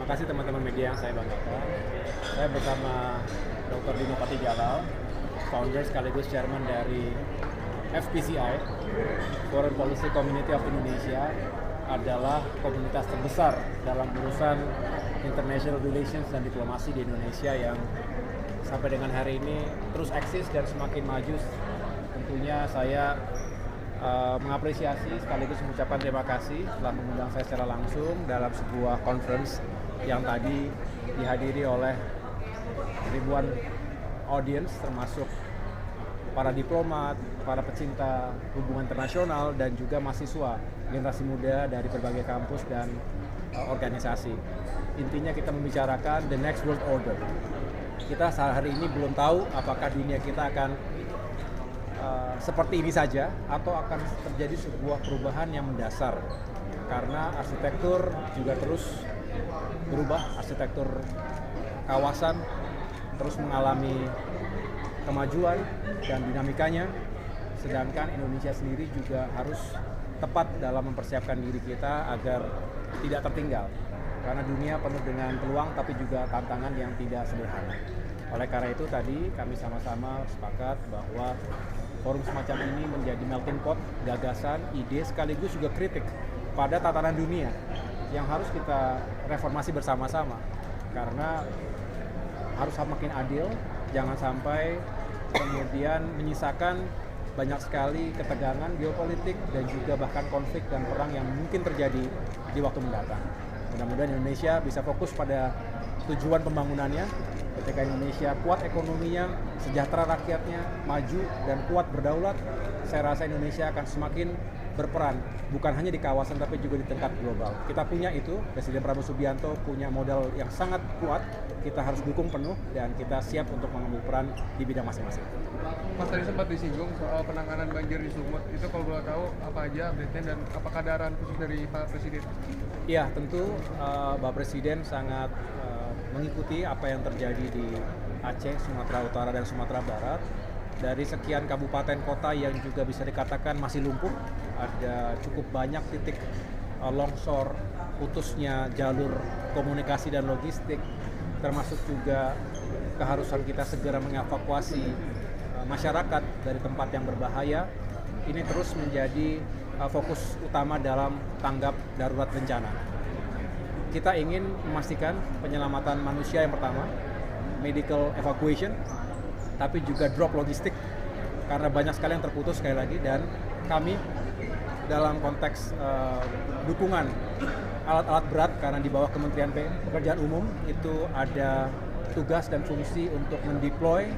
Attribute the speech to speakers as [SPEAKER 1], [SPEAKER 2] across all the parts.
[SPEAKER 1] Terima kasih teman-teman media yang saya banggakan. Saya bersama Dr. Dino Patijalal, founder sekaligus chairman dari FPCI, Foreign Policy Community of Indonesia, adalah komunitas terbesar dalam urusan international relations dan diplomasi di Indonesia yang sampai dengan hari ini terus eksis dan semakin maju. Tentunya saya mengapresiasi sekaligus mengucapkan terima kasih telah mengundang saya secara langsung dalam sebuah conference yang tadi dihadiri oleh ribuan audiens termasuk para diplomat, para pecinta hubungan internasional dan juga mahasiswa generasi muda dari berbagai kampus dan organisasi. Intinya kita membicarakan the next world order. Kita hari ini belum tahu apakah dunia kita akan seperti ini saja atau akan terjadi sebuah perubahan yang mendasar karena arsitektur juga terus berubah, arsitektur kawasan terus mengalami kemajuan dan dinamikanya, sedangkan Indonesia sendiri juga harus tepat dalam mempersiapkan diri kita agar tidak tertinggal karena dunia penuh dengan peluang tapi juga tantangan yang tidak sederhana. Oleh karena itu tadi kami sama-sama sepakat bahwa forum semacam ini menjadi melting pot gagasan, ide sekaligus juga kritik pada tatanan dunia yang harus kita reformasi bersama-sama karena harus semakin adil, jangan sampai kemudian menyisakan banyak sekali ketegangan geopolitik dan juga bahkan konflik dan perang yang mungkin terjadi di waktu mendatang. Mudah-mudahan Indonesia bisa fokus pada tujuan pembangunannya. Ketika Indonesia kuat ekonominya, sejahtera rakyatnya, maju dan kuat berdaulat, saya rasa Indonesia akan semakin berperan bukan hanya di kawasan tapi juga di tingkat global. Kita punya itu, Presiden Prabowo Subianto punya modal yang sangat kuat, kita harus dukung penuh dan kita siap untuk mengambil peran di bidang masing-masing.
[SPEAKER 2] Mas tadi sempat disinggung soal penanganan banjir di Sumut, itu kalau boleh tahu apa aja update-nya dan apakah ada arahan khusus dari Pak Presiden?
[SPEAKER 1] Iya, tentu Bapak Presiden sangat mengikuti apa yang terjadi di Aceh, Sumatera Utara dan Sumatera Barat. Dari sekian kabupaten kota yang juga bisa dikatakan masih lumpuh, ada cukup banyak titik longsor, putusnya jalur komunikasi dan logistik, termasuk juga keharusan kita segera mengevakuasi masyarakat dari tempat yang berbahaya. Ini terus menjadi fokus utama dalam tanggap darurat bencana. Kita ingin memastikan penyelamatan manusia yang pertama, medical evacuation, tapi juga drop logistik karena banyak sekali yang terputus sekali lagi, dan kami dalam konteks dukungan alat-alat berat karena di bawah Kementerian Pekerjaan Umum itu ada tugas dan fungsi untuk mendeploy,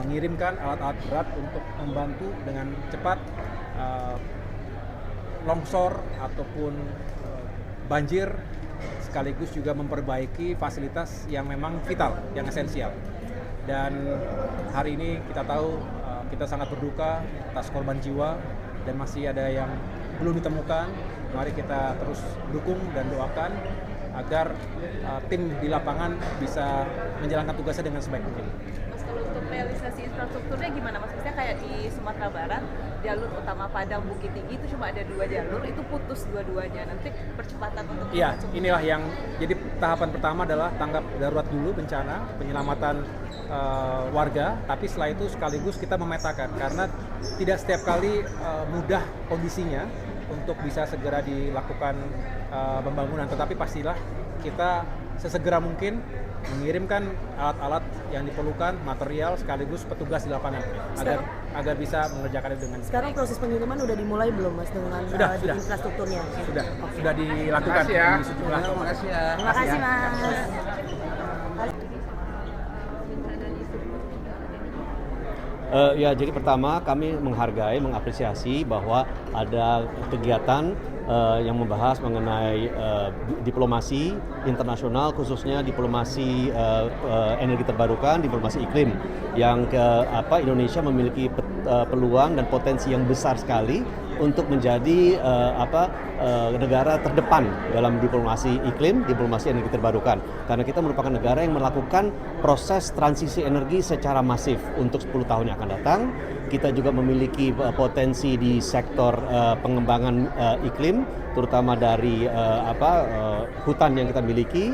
[SPEAKER 1] mengirimkan alat-alat berat untuk membantu dengan cepat longsor ataupun banjir, sekaligus juga memperbaiki fasilitas yang memang vital, yang esensial. Dan hari ini kita tahu kita sangat berduka atas korban jiwa dan masih ada yang belum ditemukan. Mari kita terus dukung dan doakan agar tim di lapangan bisa menjalankan tugasnya dengan sebaik mungkin.
[SPEAKER 3] Mas, kalau untuk realisasi infrastrukturnya gimana Mas? Misalnya kayak di Sumatera Barat, jalur utama Padang Bukit Tinggi itu cuma ada 2 jalur, itu putus dua-duanya. Nanti percepatan untuk
[SPEAKER 1] Iya, inilah yang jadi tahapan pertama adalah tanggap darurat dulu bencana, penyelamatan warga, tapi setelah itu sekaligus kita memetakan karena tidak setiap kali mudah kondisinya untuk bisa segera dilakukan pembangunan, tetapi pastilah kita sesegera mungkin mengirimkan alat-alat yang diperlukan, material sekaligus petugas di lapangan agar bisa mengerjakan itu dengan.
[SPEAKER 4] Sekarang proses pengiriman udah dimulai belum Mas dengan
[SPEAKER 1] Sudah.
[SPEAKER 4] infrastrukturnya?
[SPEAKER 1] Sudah dilakukan
[SPEAKER 2] Makasih ya.
[SPEAKER 1] di sejumlah.
[SPEAKER 2] Makasih ya.
[SPEAKER 4] Terima kasih Mas.
[SPEAKER 5] Ya, jadi pertama kami menghargai, mengapresiasi bahwa ada kegiatan yang membahas mengenai diplomasi internasional, khususnya diplomasi energi terbarukan, diplomasi iklim, yang Indonesia memiliki peluang dan potensi yang besar sekali untuk menjadi negara terdepan dalam diplomasi iklim, diplomasi energi terbarukan. Karena kita merupakan negara yang melakukan proses transisi energi secara masif untuk 10 tahun yang akan datang. Kita juga memiliki potensi di sektor pengembangan iklim, terutama dari hutan yang kita miliki,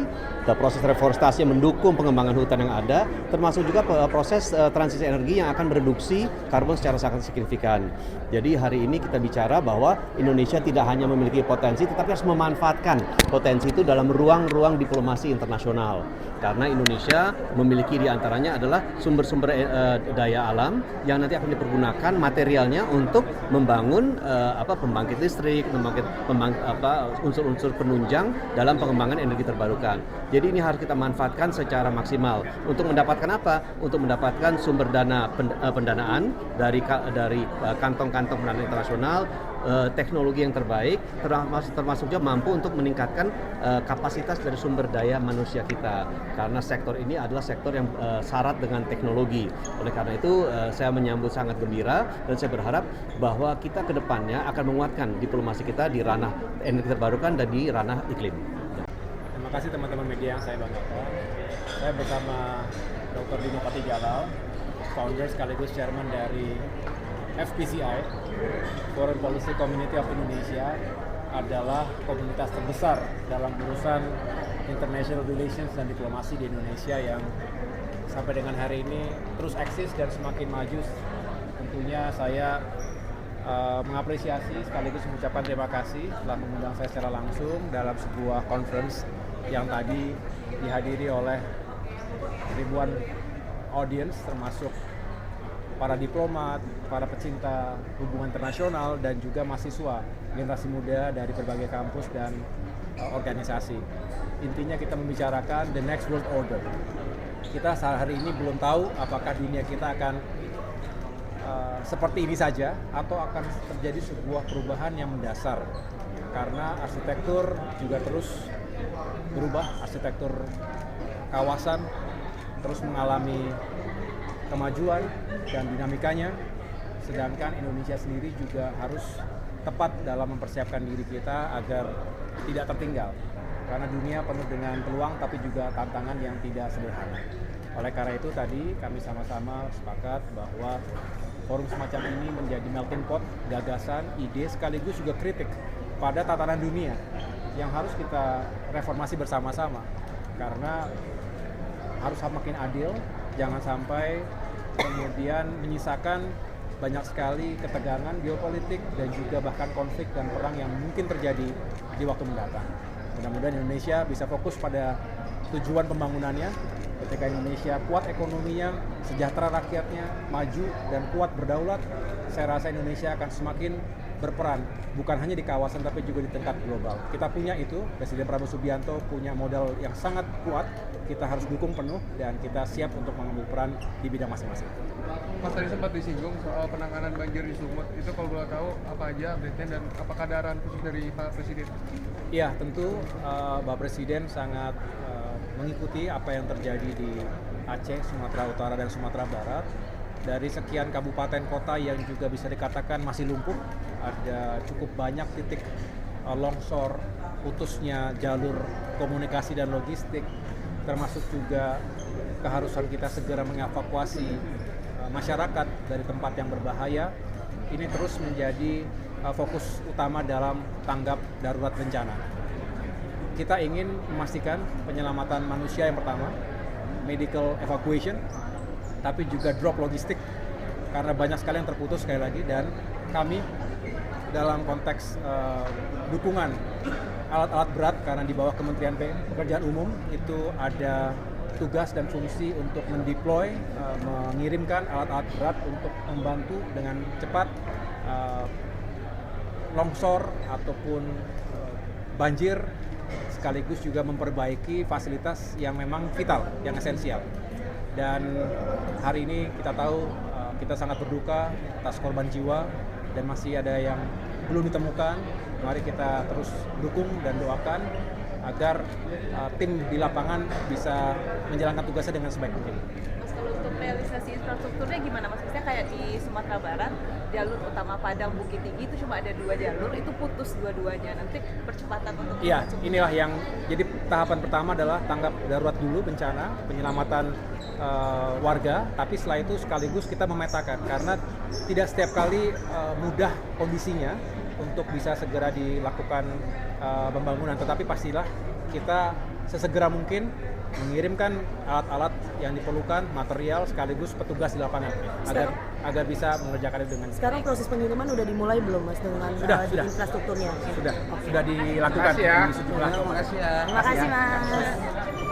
[SPEAKER 5] proses reforestasi yang mendukung pengembangan hutan yang ada, termasuk juga proses transisi energi yang akan mereduksi karbon secara sangat signifikan. Jadi hari ini kita bicara bahwa Indonesia tidak hanya memiliki potensi, tetapi harus memanfaatkan potensi itu dalam ruang-ruang diplomasi internasional. Karena Indonesia memiliki diantaranya adalah sumber-sumber daya alam yang nanti akan dipergunakan materialnya untuk membangun pembangkit listrik, unsur-unsur penunjang dalam pengembangan energi terbarukan. Jadi ini harus kita manfaatkan secara maksimal. Untuk mendapatkan apa? Untuk mendapatkan sumber dana pendanaan dari kantong-kantong pendanaan internasional, teknologi yang terbaik, termasuk juga mampu untuk meningkatkan kapasitas dari sumber daya manusia kita. Karena sektor ini adalah sektor yang syarat dengan teknologi. Oleh karena itu saya menyambut sangat gembira dan saya berharap bahwa kita ke depannya akan menguatkan diplomasi kita di ranah energi terbarukan dan di ranah iklim.
[SPEAKER 1] Terima kasih teman-teman media yang saya banggakan. Saya bersama Dr. Dino Patijalal, founder sekaligus chairman dari FPCI, Foreign Policy Community of Indonesia, adalah komunitas terbesar dalam urusan international relations dan diplomasi di Indonesia yang sampai dengan hari ini terus eksis dan semakin maju. Tentunya saya mengapresiasi sekaligus mengucapkan terima kasih telah mengundang saya secara langsung dalam sebuah conference yang tadi dihadiri oleh ribuan audiens termasuk para diplomat, para pecinta hubungan internasional, dan juga mahasiswa generasi muda dari berbagai kampus dan organisasi. Intinya kita membicarakan the next world order. Kita hari ini belum tahu apakah dunia kita akan seperti ini saja atau akan terjadi sebuah perubahan yang mendasar. Karena arsitektur juga terus berubah, arsitektur kawasan terus mengalami kemajuan dan dinamikanya, sedangkan Indonesia sendiri juga harus tepat dalam mempersiapkan diri kita agar tidak tertinggal, karena dunia penuh dengan peluang tapi juga tantangan yang tidak sederhana. Oleh karena itu tadi kami sama-sama sepakat bahwa forum semacam ini menjadi melting pot gagasan, ide sekaligus juga kritik pada tatanan dunia yang harus kita reformasi bersama-sama, karena harus semakin adil, jangan sampai kemudian menyisakan banyak sekali ketegangan geopolitik dan juga bahkan konflik dan perang yang mungkin terjadi di waktu mendatang. Mudah-mudahan Indonesia bisa fokus pada tujuan pembangunannya. Ketika Indonesia kuat ekonominya, sejahtera rakyatnya, maju dan kuat berdaulat, saya rasa Indonesia akan semakin berperan bukan hanya di kawasan tapi juga di tingkat global. Kita punya itu, Presiden Prabowo Subianto punya modal yang sangat kuat, kita harus dukung penuh dan kita siap untuk mengambil peran di bidang masing-masing.
[SPEAKER 2] Mas, tadi sempat disinggung soal penanganan banjir di Sumut, itu kalau boleh tahu apa aja update-nya dan apakah ada arahan khusus dari Pak Presiden?
[SPEAKER 1] Iya, tentu Bapak Presiden sangat mengikuti apa yang terjadi di Aceh, Sumatera Utara dan Sumatera Barat. Dari sekian kabupaten kota yang juga bisa dikatakan masih lumpuh, ada cukup banyak titik longsor, putusnya jalur komunikasi dan logistik, termasuk juga keharusan kita segera mengevakuasi masyarakat dari tempat yang berbahaya. Ini terus menjadi fokus utama dalam tanggap darurat bencana. Kita ingin memastikan penyelamatan manusia yang pertama, medical evacuation, tapi juga drop logistik, karena banyak sekali yang terputus sekali lagi, dan kami dalam konteks dukungan alat-alat berat, karena di bawah Kementerian Pekerjaan Umum itu ada tugas dan fungsi untuk mendeploy, mengirimkan alat-alat berat untuk membantu dengan cepat longsor ataupun banjir, sekaligus juga memperbaiki fasilitas yang memang vital, yang esensial. Dan hari ini kita tahu kita sangat berduka atas korban jiwa dan masih ada yang belum ditemukan. Mari kita terus dukung dan doakan agar tim di lapangan bisa menjalankan tugasnya dengan sebaik mungkin.
[SPEAKER 3] Mas, kalau untuk realisasi infrastrukturnya gimana Mas? Misalnya kayak di Sumatera Barat, jalur utama Padang Bukit Tinggi itu cuma ada 2 jalur, itu putus dua-duanya. Nanti percepatan untuk
[SPEAKER 1] Iya, inilah yang jadi tahapan pertama adalah tanggap darurat dulu bencana, penyelamatan warga, tapi setelah itu sekaligus kita memetakan, karena tidak setiap kali mudah kondisinya untuk bisa segera dilakukan pembangunan. Tetapi pastilah kita sesegera mungkin mengirimkan alat-alat yang diperlukan, material sekaligus petugas di lapangan agar bisa mengerjakan itu dengan
[SPEAKER 4] Sekarang proses pengiriman udah dimulai belum Mas dengan
[SPEAKER 1] Sudah.
[SPEAKER 4] infrastrukturnya?
[SPEAKER 1] sudah dilakukan
[SPEAKER 2] Makasih ya.
[SPEAKER 1] di sejumlah.
[SPEAKER 2] Makasih ya.
[SPEAKER 4] Terima kasih Mas.